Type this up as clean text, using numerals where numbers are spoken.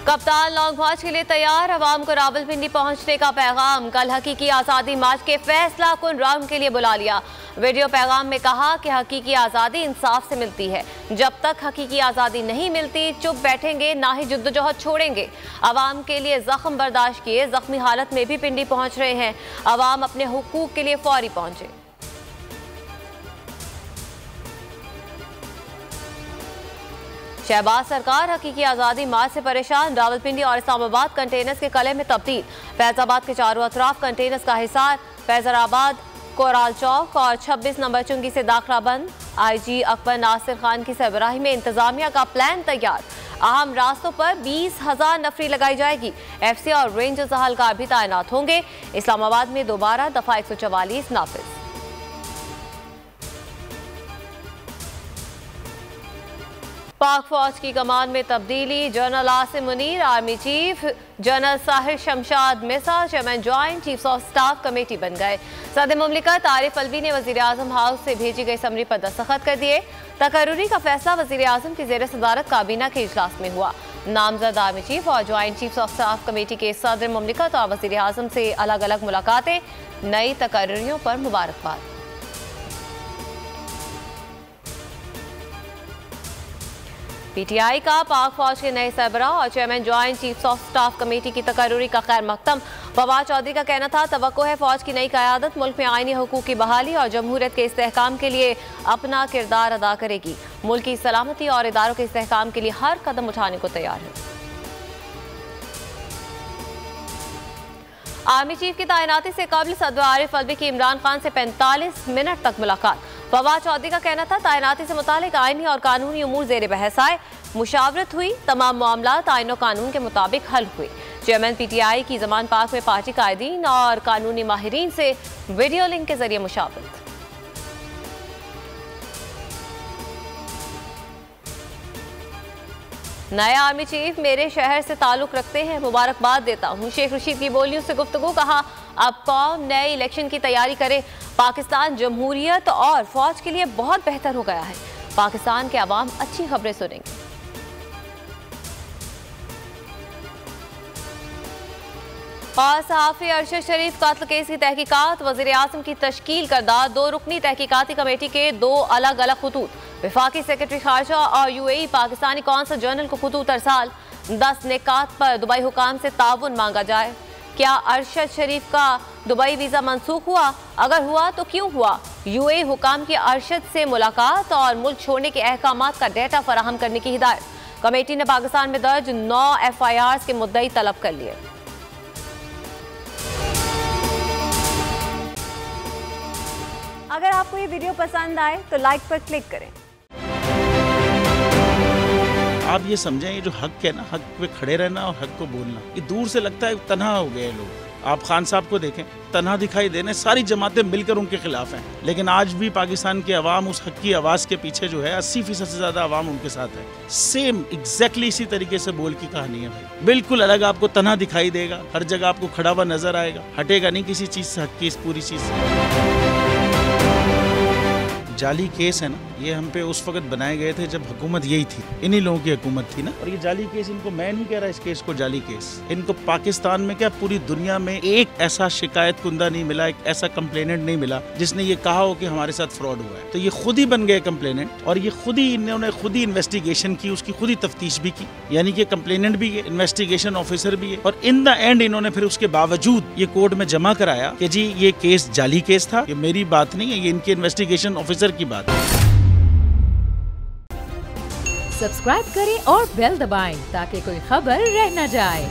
कप्तान लॉन्ग मार्च के लिए तैयार, अवाम को रावलपिंडी पहुंचने का पैगाम। कल हकीकी आज़ादी मार्च के फैसला कुन राउंड के लिए बुला लिया। वीडियो पैगाम में कहा कि हकीकी आज़ादी इंसाफ से मिलती है। जब तक हकीकी आज़ादी नहीं मिलती चुप बैठेंगे, ना ही जद्दोजहद छोड़ेंगे। अवाम के लिए जख्म बर्दाश्त किए, जख्मी हालत में भी पिंडी पहुंच रहे हैं। अवाम अपने हुकूक के लिए फौरी पहुंचे। शहबाज सरकार हकीकी आज़ादी मार्च से परेशान, रावलपिंडी और इस्लामाबाद कंटेनर्स के कले में तब्दील। फैजाबाद के चारों अतराफ कंटेनर्स का हिसार, फैजराबाद, कोराल चौक और 26 नंबर चुंगी से दाखिला बंद। IG अकबर नासिर खान की सरबराही में इंतजामिया का प्लान तैयार। अहम रास्तों पर 20,000 नफरी लगाई जाएगी। FC और रेंजर्स अहलकार भी तैनात होंगे। इस्लामाबाद में दोबारा दफा 144 नाफिज। पाक फौज की कमान में तब्दीली, general Asim Munir army chief, general Sahir Shamshad Mirza chairman joint chiefs of staff committee बन गए। सदर मुमलिकत आरिफ अलवी ने वजीर आजम हाउस से भेजी गई समरी पर दस्तखत कर दिए। तकर्रुरी का फैसला वजीर आजम की जेर सदारत काबीना के इजलास में हुआ। नामजद आर्मी चीफ और joint chiefs of staff committee के सदर मुमलिकत और वजीर आजम से अलग अलग मुलाकातें, नई तकर्रुरियों पर मुबारकबाद। PTI का पाक फौज के नए सरबराह और chairman joint chiefs of staff committee की तकर्रुरी का खैर मकदम। फवाद चौधरी का कहना था, तवक्को है फौज की नई क़यादत मुल्क में आईनी हुकूक की बहाली और जमहूरियत के इस्तेहकाम के लिए अपना किरदार अदा करेगी। मुल्क की सलामती और इदारों के इस्तेहकाम के लिए हर कदम उठाने को तैयार है। आर्मी चीफ की तैनाती से कबल सदर आरिफ अलवी की इमरान खान से 45 मिनट तक मुलाकात। फवाद चौधरी का कहना था, तैनाती से मुतालिक आईनी और कानूनी उमूर जेर बहस आए, मुशावरत हुई, तमाम मामला आईन और कानून के मुताबिक हल हुए। चेयरमैन PTI की जमान पार्क में पार्टी कायदीन और कानूनी माहिरीन से वीडियो लिंक के जरिए मुशावरत। नए आर्मी चीफ मेरे शहर से ताल्लुक रखते हैं, मुबारकबाद देता हूँ। शेख रशीद की बोलियों से गुफ्तगू, कहा अब कौम नए इलेक्शन की तैयारी करे। पाकिस्तान जमहूरियत और फौज के लिए बहुत बेहतर हो गया है। पाकिस्तान के अवाम अच्छी खबरें सुनेंगे। और सहाफ़ी अरशद शरीफ कत्ल केस की तहकीकात, वज़ीर आज़म की तश्कील करदा 2 रुकनी तहकीकाती कमेटी के 2 अलग अलग खतूत। वफाकी सेक्रेटरी खारजा और UAE पाकिस्तानी कौंसल जनरल को खतूत अरसाल। 10 निकात पर दुबई हुकाम से ताउन मांगा जाए। क्या अरशद शरीफ का दुबई वीज़ा मनसूख हुआ? अगर हुआ तो क्यों हुआ? UAE हुकाम की अरशद से मुलाकात और मुल्क छोड़ने के अहकामात का डेटा फराहम करने की हिदायत। कमेटी ने पाकिस्तान में दर्ज 9 FIRs के मुद्दई तलब कर लिए। अगर आपको ये वीडियो पसंद आए तो लाइक पर क्लिक करें। आप ये समझें, ये जो हक है ना, हक पे खड़े रहना और हक को बोलना, ये दूर से लगता है तन्हा हो गए लोग। आप खान साहब को देखें, तन्हा दिखाई देने, सारी जमातें मिलकर उनके खिलाफ हैं, लेकिन आज भी पाकिस्तान की आवाम उस हक की आवाज़ के पीछे जो है 80% से ज़्यादा आवाम उनके साथ है। सेम एग्जैक्टली इसी तरीके से बोल की कहानी है भाई। बिल्कुल अलग आपको तन्हा दिखाई देगा, हर जगह आपको खड़ा हुआ नजर आएगा, हटेगा नहीं किसी चीज़ से, हक की इस पूरी चीज़ से। जाली केस है ना, ये हम पे उस वक्त बनाए गए थे जब हुकूमत यही थी, इन्हीं लोगों की हुकूमत थी ना। और ये जाली केस, इनको मैं नहीं कह रहा इस केस को जाली केस, इनको पाकिस्तान में क्या पूरी दुनिया में एक ऐसा शिकायत कुंदा नहीं मिला, एक ऐसा कंप्लेनेंट नहीं मिला जिसने ये कहा हो कि हमारे साथ फ्रॉड हुआ है। तो ये खुद ही बन गए कंप्लेनेंट और ये खुद ही इन्होंने खुद ही इन्वेस्टिगेशन की, उसकी खुद ही तफ्तीश भी की, यानी कि कंप्लेनेंट भी है, इन्वेस्टिगेशन ऑफिसर भी है। और इन द एंड इन्होंने फिर उसके बावजूद ये कोर्ट में जमा कराया कि जी ये केस जाली केस था। ये मेरी बात नहीं है, ये इनके इन्वेस्टिगेशन ऑफिसर की बात है। सब्सक्राइब करें और बेल दबाएं ताकि कोई खबर रह न जाए।